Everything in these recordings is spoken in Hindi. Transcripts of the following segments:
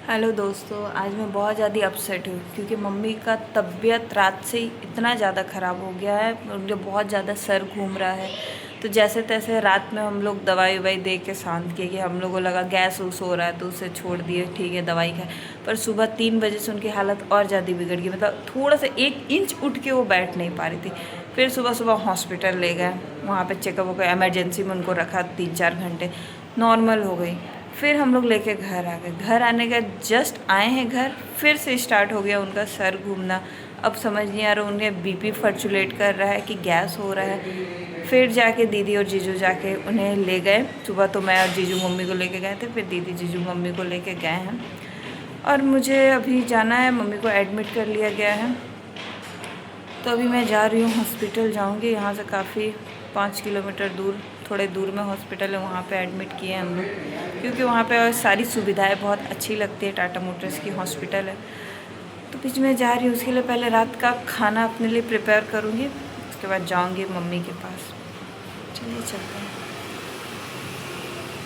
हेलो दोस्तों, आज मैं बहुत ज़्यादा अपसेट हूँ क्योंकि मम्मी का तबीयत रात से ही इतना ज़्यादा ख़राब हो गया है। उनके बहुत ज़्यादा सर घूम रहा है। तो जैसे तैसे रात में हम लोग दवाई ववाई दे के शांत किए कि हम लोगों को लगा गैस वूस हो रहा है तो उसे छोड़ दिए, ठीक है दवाई खाए। पर सुबह 3 बजे से उनकी हालत और ज़्यादा बिगड़ गई, मतलब थोड़ा सा 1 इंच उठ के वो बैठ नहीं पा रही थी। फिर सुबह सुबह हॉस्पिटल ले गए, वहाँ पर चेकअप हो गया, एमरजेंसी में उनको रखा 3-4 घंटे, नॉर्मल हो गई। फिर हम लोग लेके घर आ गए। घर आने के जस्ट आए हैं घर, फिर से स्टार्ट हो गया उनका सर घूमना। अब समझ नहीं आ रहा उन्हें बीपी फ्लक्चुएट कर रहा है कि गैस हो रहा है। फिर जाके दीदी और जीजू जाके उन्हें ले गए। सुबह तो मैं और जीजू मम्मी को लेके गए थे, फिर दीदी जीजू मम्मी को लेके गए हैं। और मुझे अभी जाना है, मम्मी को एडमिट कर लिया गया है। तो अभी मैं जा रही हूँ हॉस्पिटल, जाऊँगी यहाँ से काफ़ी 5 किलोमीटर दूर, थोड़े दूर में हॉस्पिटल है, वहाँ पे एडमिट किए हैं हम लोग क्योंकि वहाँ पे सारी सुविधाएं बहुत अच्छी लगती है। टाटा मोटर्स की हॉस्पिटल है। तो बीच में जा रही हूँ, उसके लिए पहले रात का खाना अपने लिए प्रिपेयर करूँगी, उसके बाद जाऊँगी मम्मी के पास। चलिए चलते हैं।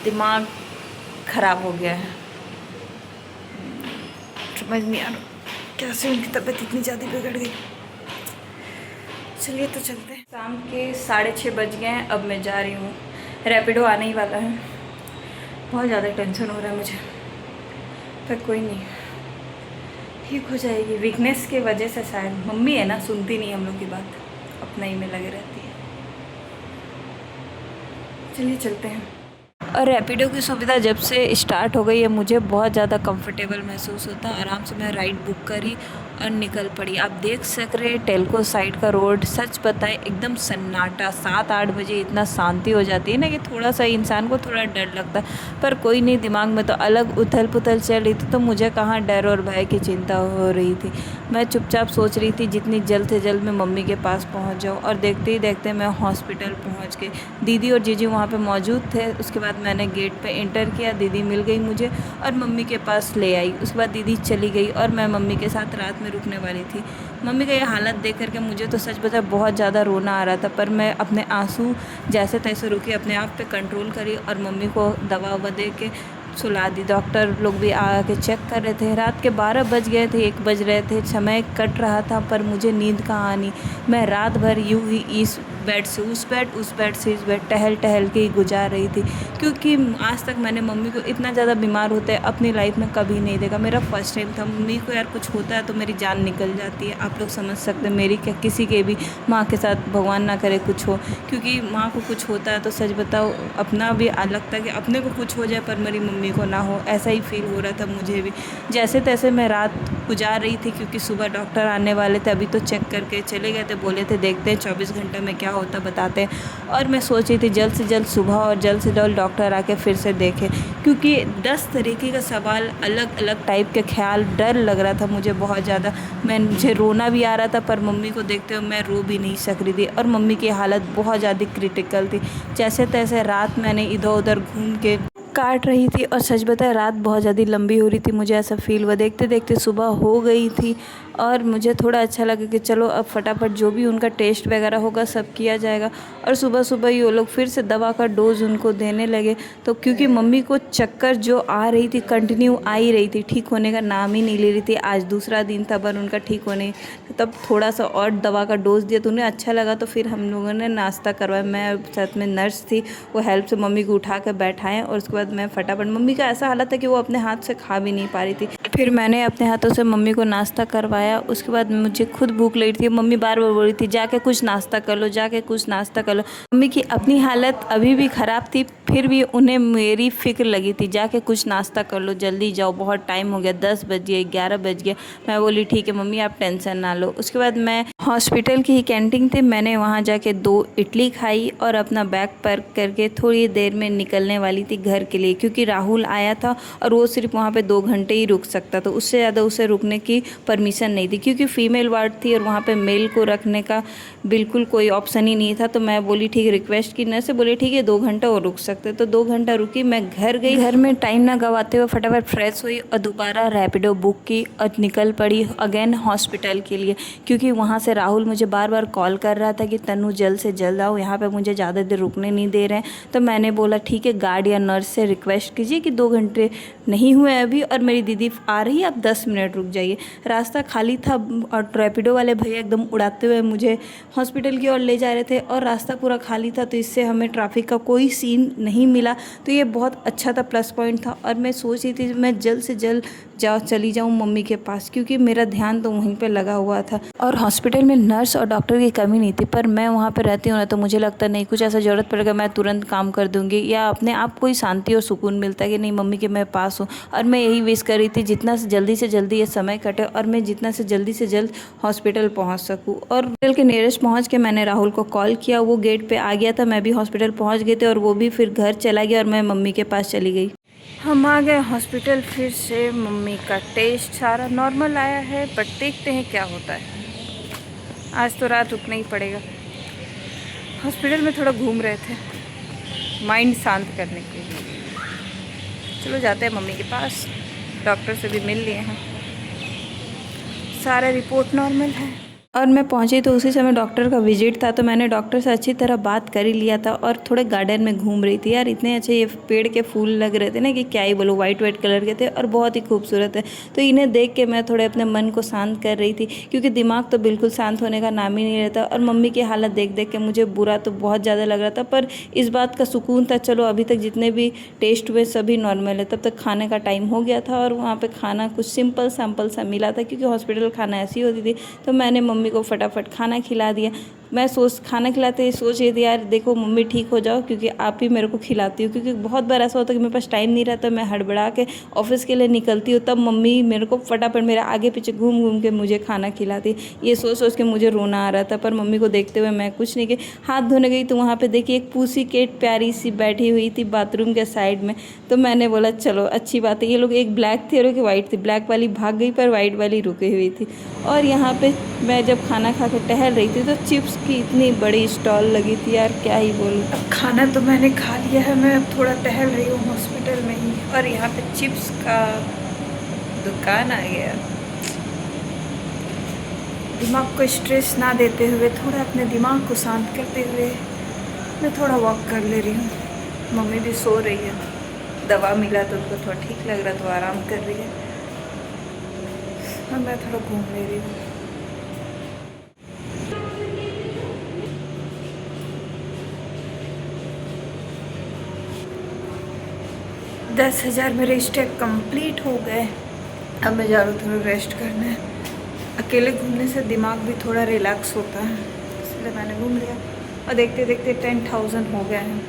दिमाग ख़राब हो गया है, समझ नहीं आ रहा कैसे उनकी तबीयत इतनी ज़्यादा बिगड़ गई। चलिए तो चलते हैं। शाम के 6:30 बज गए हैं, अब मैं जा रही हूँ। रैपिडो आने ही वाला है। बहुत ज़्यादा टेंशन हो रहा है मुझे, पर कोई नहीं, ठीक हो जाएगी। वीकनेस के वजह से शायद, मम्मी है ना, सुनती नहीं हम लोग की बात, अपना ही में लगे रहती है। चलिए चलते हैं। और रैपिडो की सुविधा जब से स्टार्ट हो गई है मुझे बहुत ज़्यादा कंफर्टेबल महसूस होता है। आराम से मैं राइड बुक करी और निकल पड़ी। आप देख सक रहे टेल्को साइड का रोड, सच बताए एकदम सन्नाटा। 7-8 बजे इतना शांति हो जाती है ना कि थोड़ा सा इंसान को थोड़ा डर लगता है, पर कोई नहीं। दिमाग में तो अलग उथल पुथल चल रही थी, तो मुझे कहाँ डर और भय की चिंता हो रही थी। मैं चुपचाप सोच रही थी जितनी जल्द से जल्द मैं मम्मी के पास पहुँच जाऊँ। और देखते ही देखते मैं हॉस्पिटल पहुँच गई। दीदी और जीजी वहाँ पर मौजूद थे। उसके बाद मैंने गेट पे एंटर किया, दीदी मिल गई मुझे और मम्मी के पास ले आई। उसके बाद दीदी चली गई और मैं मम्मी के साथ रात में रुकने वाली थी। मम्मी का ये हालत देख करके मुझे तो सच बता बहुत ज़्यादा रोना आ रहा था, पर मैं अपने आंसू जैसे तैसे रुकी, अपने आप पे कंट्रोल करी और मम्मी को दवा ववा दे के सुला दी। डॉक्टर लोग भी आके चेक कर रहे थे। रात के 12 बज गए थे, 1 बज रहे थे, समय कट रहा था, पर मुझे नींद कहाँ आनी। मैं रात भर यूं ही इस बेड से उस बेड, उस बेड से इस बेड टहल टहल के ही गुजार रही थी, क्योंकि आज तक मैंने मम्मी को इतना ज़्यादा बीमार होते अपनी लाइफ में कभी नहीं देखा। मेरा फर्स्ट टाइम था। मम्मी को यार कुछ होता है तो मेरी जान निकल जाती है। आप लोग समझ सकते हैं, मेरी क्या किसी के भी माँ के साथ भगवान ना करे कुछ हो, क्योंकि माँ को कुछ होता है तो सच बताओ अपना भी लगता है कि अपने को कुछ हो जाए पर मेरी मम्मी को ना हो। ऐसा ही फील हो रहा था मुझे भी। जैसे तैसे मैं रात गुजार रही थी क्योंकि सुबह डॉक्टर आने वाले थे। अभी तो चेक करके चले गए थे, बोले थे देखते हैं 24 घंटे में क्या होता बताते हैं। और मैं सोच रही थी जल्द से जल्द सुबह और जल्द से जल्द डॉक्टर आके फिर से देखे, क्योंकि 10 तरीके का सवाल, अलग अलग टाइप के ख्याल, डर लग रहा था मुझे बहुत ज़्यादा। मुझे रोना भी आ रहा था, पर मम्मी को देखते हुए मैं रो भी नहीं सक रही थी और मम्मी की हालत बहुत ज़्यादा क्रिटिकल थी। जैसे तैसे रात मैंने इधर उधर घूम के काट रही थी और सच बताए रात बहुत ज़्यादा लंबी हो रही थी, मुझे ऐसा फील हुआ। देखते देखते सुबह हो गई थी और मुझे थोड़ा अच्छा लगा कि चलो अब फटाफट जो भी उनका टेस्ट वगैरह होगा सब किया जाएगा। और सुबह सुबह ही वो लोग फिर से दवा का डोज उनको देने लगे। तो क्योंकि मम्मी को चक्कर जो आ रही थी कंटिन्यू आ ही रही थी, ठीक होने का नाम ही नहीं ले रही थी। आज दूसरा दिन था पर उनका ठीक होने, तब थोड़ा सा और दवा का डोज दिया तो उन्हें अच्छा लगा। तो फिर हम लोगों ने नाश्ता करवाया, मैं साथ में नर्स थी, वो हेल्प से मम्मी को उठा कर बैठाएं। और उसके बाद मैं फटाफट, मम्मी का ऐसा हालत है कि वो अपने हाथ से खा भी नहीं पा रही थी, फिर मैंने अपने हाथों से मम्मी को नाश्ता करवाया। उसके बाद मुझे खुद भूख लगी थी। मम्मी बार बार बोल रही थी जाके कुछ नाश्ता कर लो, जाके कुछ नाश्ता कर लो। मम्मी की अपनी हालत अभी भी ख़राब थी, फिर भी उन्हें मेरी फ़िक्र लगी थी, जाके कुछ नाश्ता कर लो, जल्दी जाओ, बहुत टाइम हो गया, 10 बज गए, 11 बज गया। मैं बोली ठीक है मम्मी आप टेंशन ना लो। उसके बाद मैं हॉस्पिटल की ही कैंटीन थी, मैंने वहाँ जाके 2 इडली खाई और अपना बैग पैक करके थोड़ी देर में निकलने वाली थी घर के लिए, क्योंकि राहुल आया था और वो सिर्फ वहाँ पे 2 घंटे ही रुक सकता, तो उससे ज़्यादा उसे रुकने की परमिशन नहीं थी, क्योंकि फ़ीमेल वार्ड थी और वहाँ पे मेल को रखने का बिल्कुल कोई ऑप्शन ही नहीं था। तो मैं बोली ठीक, रिक्वेस्ट की नर्स से बोली ठीक है 2 घंटा और रुक सकते सकते। तो 2 घंटा रुकी, मैं घर गई। घर में टाइम ना गवाते हुए फटाफट फ्रेश हुई और दोबारा रैपिडो बुक की और निकल पड़ी अगेन हॉस्पिटल के लिए, क्योंकि वहाँ से राहुल मुझे बार बार कॉल कर रहा था कि तनु जल्द से जल्द आओ, यहाँ पे मुझे ज़्यादा देर रुकने नहीं दे रहे हैं। तो मैंने बोला ठीक है, गार्ड या नर्स से रिक्वेस्ट कीजिए कि 2 घंटे नहीं हुए अभी और मेरी दीदी आ रही है, आप 10 मिनट रुक जाइए। रास्ता खाली था और रैपिडो वाले भैया एकदम उड़ाते हुए मुझे हॉस्पिटल की ओर ले जा रहे थे और रास्ता पूरा खाली था, तो इससे हमें ट्रैफिक का कोई सीन नहीं मिला। तो ये बहुत अच्छा था, प्लस पॉइंट था। और मैं सोच रही थी मैं जल्द से जल्द चली जाऊँ मम्मी के पास, क्योंकि मेरा ध्यान तो वहीं पे लगा हुआ था और हॉस्पिटल में नर्स और डॉक्टर की कमी नहीं थी। पर मैं वहाँ पे रहती हूँ ना, तो मुझे लगता नहीं कुछ ऐसा ज़रूरत पड़ेगा मैं तुरंत काम कर दूँगी, या अपने आप को ही शांति और सुकून मिलता है कि नहीं मम्मी के मैं पास हूँ। और मैं यही विश कर रही थी जितना से जल्दी ये समय कटे और मैं जितना से जल्द हॉस्पिटल पहुँच सकूँ। और हॉस्पिटल के नियरेस्ट पहुँच के मैंने राहुल को कॉल किया, वो गेट पर आ गया था, मैं भी हॉस्पिटल पहुँच गए थे और वो भी फिर घर चला गया और मैं मम्मी के पास चली गई। हम आ गए हॉस्पिटल फिर से। मम्मी का टेस्ट सारा नॉर्मल आया है, बट देखते हैं क्या होता है। आज तो रात रुकना ही पड़ेगा। हॉस्पिटल में थोड़ा घूम रहे थे माइंड शांत करने के लिए। चलो जाते हैं मम्मी के पास, डॉक्टर से भी मिल लिए हैं, सारा रिपोर्ट नॉर्मल है। और मैं पहुंची तो उसी समय डॉक्टर का विजिट था, तो मैंने डॉक्टर से अच्छी तरह बात कर ही लिया था और थोड़े गार्डन में घूम रही थी। यार इतने अच्छे ये पेड़ के फूल लग रहे थे ना कि क्या ही बोलो, वाइट कलर के थे और बहुत ही खूबसूरत है। तो इन्हें देख के मैं थोड़े अपने मन को शांत कर रही थी, क्योंकि दिमाग तो बिल्कुल शांत होने का नाम ही नहीं रहता। और मम्मी की हालत देख के मुझे बुरा तो बहुत ज़्यादा लग रहा था, पर इस बात का सुकून था चलो अभी तक जितने भी टेस्ट हुए सभी नॉर्मल है। तब तक खाने का टाइम हो गया था और वहाँ पर खाना कुछ सिंपल सैम्पल सा मिला था, क्योंकि हॉस्पिटल खाना ऐसी होती थी। तो मैंने मम्मी को फटाफट खाना खिला दिया। मैं खाना खिलाते ही सोच रही थी यार देखो मम्मी ठीक हो जाओ, क्योंकि आप ही मेरे को खिलाती हो। क्योंकि बहुत बार ऐसा होता है कि मेरे पास टाइम नहीं रहता, मैं हड़बड़ा के ऑफिस के लिए निकलती हूँ, तब मम्मी मेरे को फटाफट मेरे आगे पीछे घूम के मुझे खाना खिलाती। ये सोच के मुझे रोना आ रहा था, पर मम्मी को देखते हुए मैं कुछ नहीं की। हाथ धोने गई तो वहाँ पर देखिए एक पूसी केट प्यारी सी बैठी हुई थी बाथरूम के साइड में। तो मैंने बोला चलो अच्छी बात है, ये लोग एक ब्लैक थी और एक वाइट थी, ब्लैक वाली भाग गई पर वाइट वाली रुकी हुई थी। और यहाँ पे मैं जब खाना खा के टहल रही थी तो चिप्स की इतनी बड़ी स्टॉल लगी थी, यार क्या ही बोलूँ। अब खाना तो मैंने खा लिया है, मैं अब थोड़ा टहल रही हूँ हॉस्पिटल में ही, और यहाँ पे चिप्स का दुकान आ गया। दिमाग को स्ट्रेस ना देते हुए, थोड़ा अपने दिमाग को शांत करते हुए मैं थोड़ा वॉक कर ले रही हूँ। मम्मी भी सो रही है, दवा मिला तो उनको थोड़ा ठीक लग रहा, तो आराम कर रही है और मैं थोड़ा घूम ले रही हूँ। दस 10,000 मेरे स्टेप कंप्लीट हो गए। अब मैं जा रही हूँ थोड़ा रेस्ट करने। अकेले घूमने से दिमाग भी थोड़ा रिलैक्स होता है, इसलिए मैंने घूम लिया। और देखते देखते 10,000 हो गए हैं,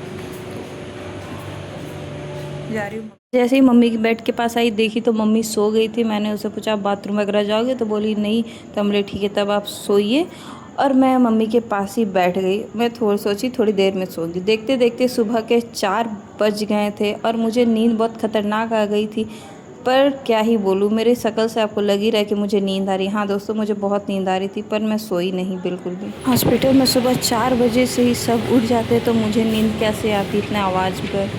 जा रही हूँ। जैसे ही मम्मी की बेड के पास आई देखी तो मम्मी सो गई थी। मैंने उससे पूछा आप बाथरूम वगैरह जाओगे, तो बोली नहीं। तो हम बोले ठीक है तब आप सोइए, और मैं मम्मी के पास ही बैठ गई। मैं सोची थोड़ी देर में सोऊंगी। देखते देखते सुबह के 4 बज गए थे और मुझे नींद बहुत ख़तरनाक आ गई थी। पर क्या ही बोलूँ, मेरी शक्ल से आपको लग ही रहा है कि मुझे नींद आ रही। हाँ दोस्तों, मुझे बहुत नींद आ रही थी, पर मैं सोई नहीं बिल्कुल भी। हॉस्पिटल में सुबह 4 बजे से ही सब उठ जाते, तो मुझे नींद कैसे आती इतने आवाज़ पर।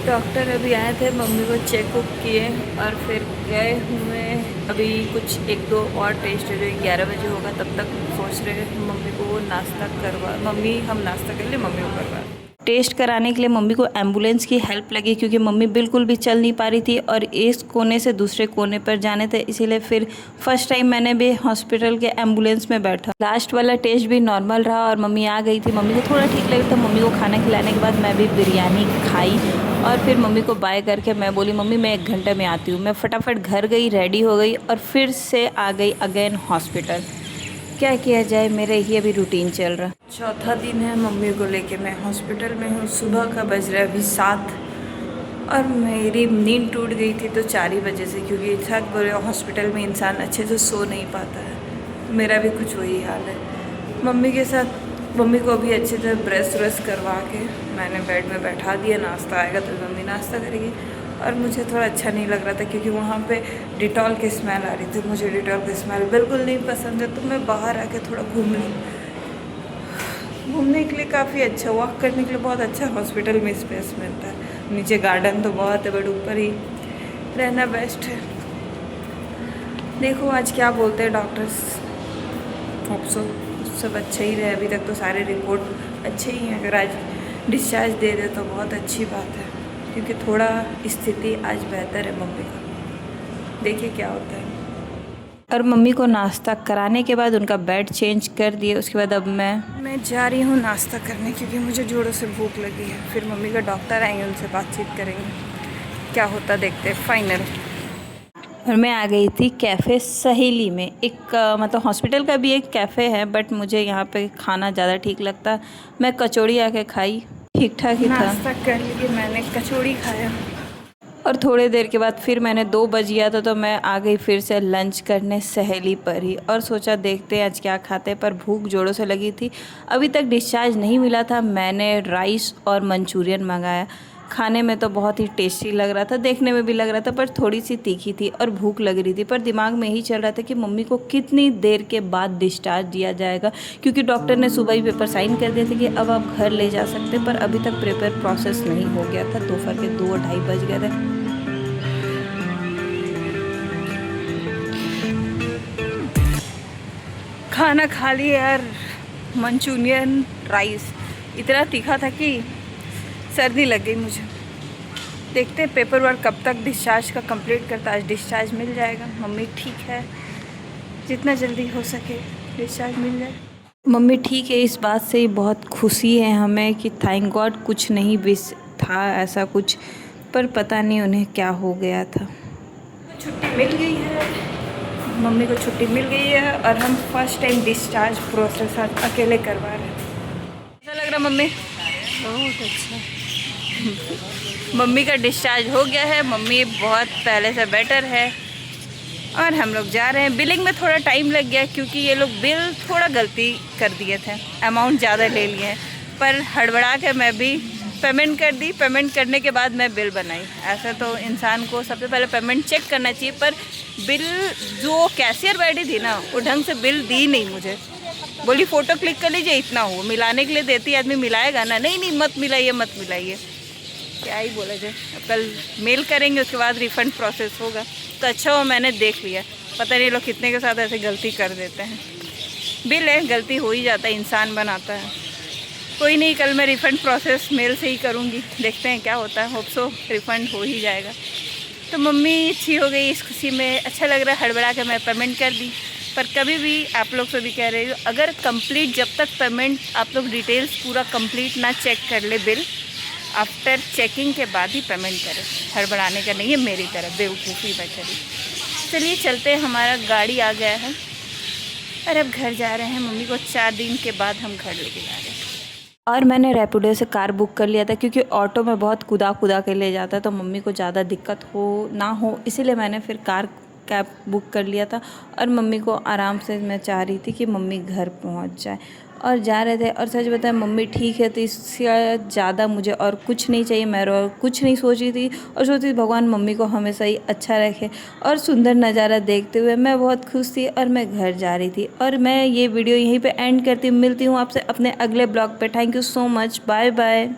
डॉक्टर अभी आए थे, मम्मी को चेकअप किए और फिर गए हुए। अभी कुछ 1-2 और टेस्ट है जो 11 बजे होगा, तब तक सोच रहे हैं मम्मी को नाश्ता करवा, मम्मी हम नाश्ता कर ले, मम्मी को करवा। टेस्ट कराने के लिए मम्मी को एम्बुलेंस की हेल्प लगी, क्योंकि मम्मी बिल्कुल भी चल नहीं पा रही थी और इस कोने से दूसरे कोने पर जाने थे। इसीलिए फिर फर्स्ट टाइम मैंने भी हॉस्पिटल के एम्बुलेंस में बैठा। लास्ट वाला टेस्ट भी नॉर्मल रहा और मम्मी आ गई थी। मम्मी को थोड़ा ठीक लगा, तो मम्मी को खाना खिलाने के बाद मैं भी बिरयानी खाई और फिर मम्मी को बाय करके मैं बोली मम्मी मैं 1 घंटे में आती हूँ। मैं फटाफट घर गई, रेडी हो गई और फिर से आ गई अगेन हॉस्पिटल। क्या किया जाए, मेरा ही अभी रूटीन चल रहा। चौथा दिन है मम्मी को लेके मैं हॉस्पिटल में हूँ। सुबह का बज रहा है अभी 7 और मेरी नींद टूट गई थी तो 4 ही बजे से, क्योंकि थक बोले हॉस्पिटल में इंसान अच्छे से सो नहीं पाता है। मेरा भी कुछ वही हाल है। मम्मी के साथ मम्मी को अभी अच्छे से ब्रश व्रश करवा के मैंने बेड में बैठा दिया। नाश्ता आएगा तो मम्मी नाश्ता करेगी। और मुझे थोड़ा अच्छा नहीं लग रहा था, क्योंकि वहाँ पे डिटॉल की स्मेल आ रही थी। मुझे डिटॉल की स्मेल बिल्कुल नहीं पसंद है, तो मैं बाहर आके थोड़ा घूम लूँ। घूमने के लिए काफ़ी अच्छा, वॉक करने के लिए बहुत अच्छा हॉस्पिटल में स्पेस मिलता है। नीचे गार्डन तो बहुत है, बट ऊपर ही रहना बेस्ट है। देखो आज क्या बोलते हैं डॉक्टर्स, होप सो सब अच्छा ही रहे। अभी तक तो सारे रिपोर्ट अच्छे ही हैं। अगर आज डिस्चार्ज दे दे तो बहुत अच्छी बात है, क्योंकि थोड़ा स्थिति आज बेहतर है मम्मी का। देखिए क्या होता है। और मम्मी को नाश्ता कराने के बाद उनका बेड चेंज कर दिए। उसके बाद अब मैं जा रही हूँ नाश्ता करने, क्योंकि मुझे जोरों से भूख लगी है। फिर मम्मी का डॉक्टर आएंगे, उनसे बातचीत करेंगे, क्या होता देखते हैं फाइनल। और मैं आ गई थी कैफ़े सहेली में। एक मतलब हॉस्पिटल का भी एक कैफ़े है, बट मुझे यहाँ पे खाना ज़्यादा ठीक लगता। मैं कचौड़ी आके खाई, ठीक ठाक ही था। नाश्ता कर लिए, मैंने कचौड़ी खाया। और थोड़ी देर के बाद फिर मैंने 2 बज गया था, तो मैं आ गई फिर से लंच करने सहेली पर ही। और सोचा देखते हैं आज क्या खाते, पर भूख जोरों से लगी थी। अभी तक डिस्चार्ज नहीं मिला था। मैंने राइस और मंचूरियन मंगाया। खाने में तो बहुत ही टेस्टी लग रहा था, देखने में भी लग रहा था, पर थोड़ी सी तीखी थी और भूख लग रही थी। पर दिमाग में यही चल रहा था कि मम्मी को कितनी देर के बाद डिस्चार्ज दिया जाएगा, क्योंकि डॉक्टर ने सुबह ही पेपर साइन कर दिए थे कि अब आप घर ले जा सकते। पर अभी तक पेपर प्रोसेस नहीं हो गया था। दोपहर के 2-2:30 बज गए थे। खाना खा लिया यार, मंचूरियन राइस इतना तीखा था कि सर्दी लग गई मुझे। देखते हैं पेपर वर्क कब तक डिस्चार्ज का कंप्लीट करता। आज डिस्चार्ज मिल जाएगा, मम्मी ठीक है, जितना जल्दी हो सके डिस्चार्ज मिल जाए। मम्मी ठीक है, इस बात से ही बहुत खुशी है हमें कि थैंक गॉड कुछ नहीं भी था ऐसा कुछ, पर पता नहीं उन्हें क्या हो गया था। छुट्टी मिल गई है, मम्मी को छुट्टी मिल गई है, और हम फर्स्ट टाइम डिस्चार्ज प्रोसेस अकेले करवा रहे हैं। कैसा लग रहा मम्मी? बहुत अच्छा। मम्मी का डिस्चार्ज हो गया है, मम्मी बहुत पहले से बेटर है। और हम लोग जा रहे हैं। बिलिंग में थोड़ा टाइम लग गया, क्योंकि ये लोग बिल थोड़ा गलती कर दिए थे, अमाउंट ज़्यादा ले लिए हैं। पर हड़बड़ा के मैं भी पेमेंट कर दी। पेमेंट करने के बाद मैं बिल बनाई। ऐसा तो इंसान को सबसे पहले पेमेंट चेक करना चाहिए, पर बिल जो कैशियर बैठी थी ना, वो ढंग से बिल दी नहीं मुझे। बोली फ़ोटो क्लिक कर लीजिए, इतना हो। मिलाने के लिए देती आदमी मिलाएगा ना, नहीं नहीं मत मिलाइए मत मिलाइए, क्या ही बोला जाए। अब कल मेल करेंगे, उसके बाद रिफ़ंड प्रोसेस होगा। तो अच्छा हो मैंने देख लिया, पता नहीं लोग कितने के साथ ऐसे गलती कर देते हैं। बिल है, गलती हो ही जाता है, इंसान बनाता है। कोई नहीं, कल मैं रिफ़ंड प्रोसेस मेल से ही करूँगी, देखते हैं क्या होता है। होप सो रिफ़ंड हो ही जाएगा। तो मम्मी अच्छी हो गई, इस खुशी में अच्छा लग रहा है। हड़बड़ा के मैं पेमेंट कर दी। पर कभी भी आप लोग से भी कह रही हूँ, अगर कंप्लीट जब तक पेमेंट आप लोग डिटेल्स पूरा कंप्लीट ना चेक कर ले बिल, आफ्टर चेकिंग के बाद ही पेमेंट करें। हड़बड़ाने का नहीं है मेरी तरफ, बेवकूफ़ी मैं करी। चलिए चलते हैं, हमारा गाड़ी आ गया है और अब घर जा रहे हैं। मम्मी को 4 दिन के बाद हम घर लेके जा रहे हैं। और मैंने रैपिडो से कार बुक कर लिया था, क्योंकि ऑटो में बहुत कुदा कुदा के ले जाता है, तो मम्मी को ज़्यादा दिक्कत हो ना हो, इसीलिए मैंने फिर कैब बुक कर लिया था। और मम्मी को आराम से, मैं चाह रही थी कि मम्मी घर पहुंच जाए। और जा रहे थे, और सच बताएं मम्मी ठीक है, तो इससे ज़्यादा मुझे और कुछ नहीं चाहिए। मैं और कुछ नहीं सोची थी, और सोची थी भगवान मम्मी को हमेशा ही अच्छा रखे। और सुंदर नज़ारा देखते हुए मैं बहुत खुश थी, और मैं घर जा रही थी। और मैं ये वीडियो यहीं पे एंड करती हूँ। मिलती हूँ आपसे अपने अगले ब्लॉग पे। Thank you so much, bye bye.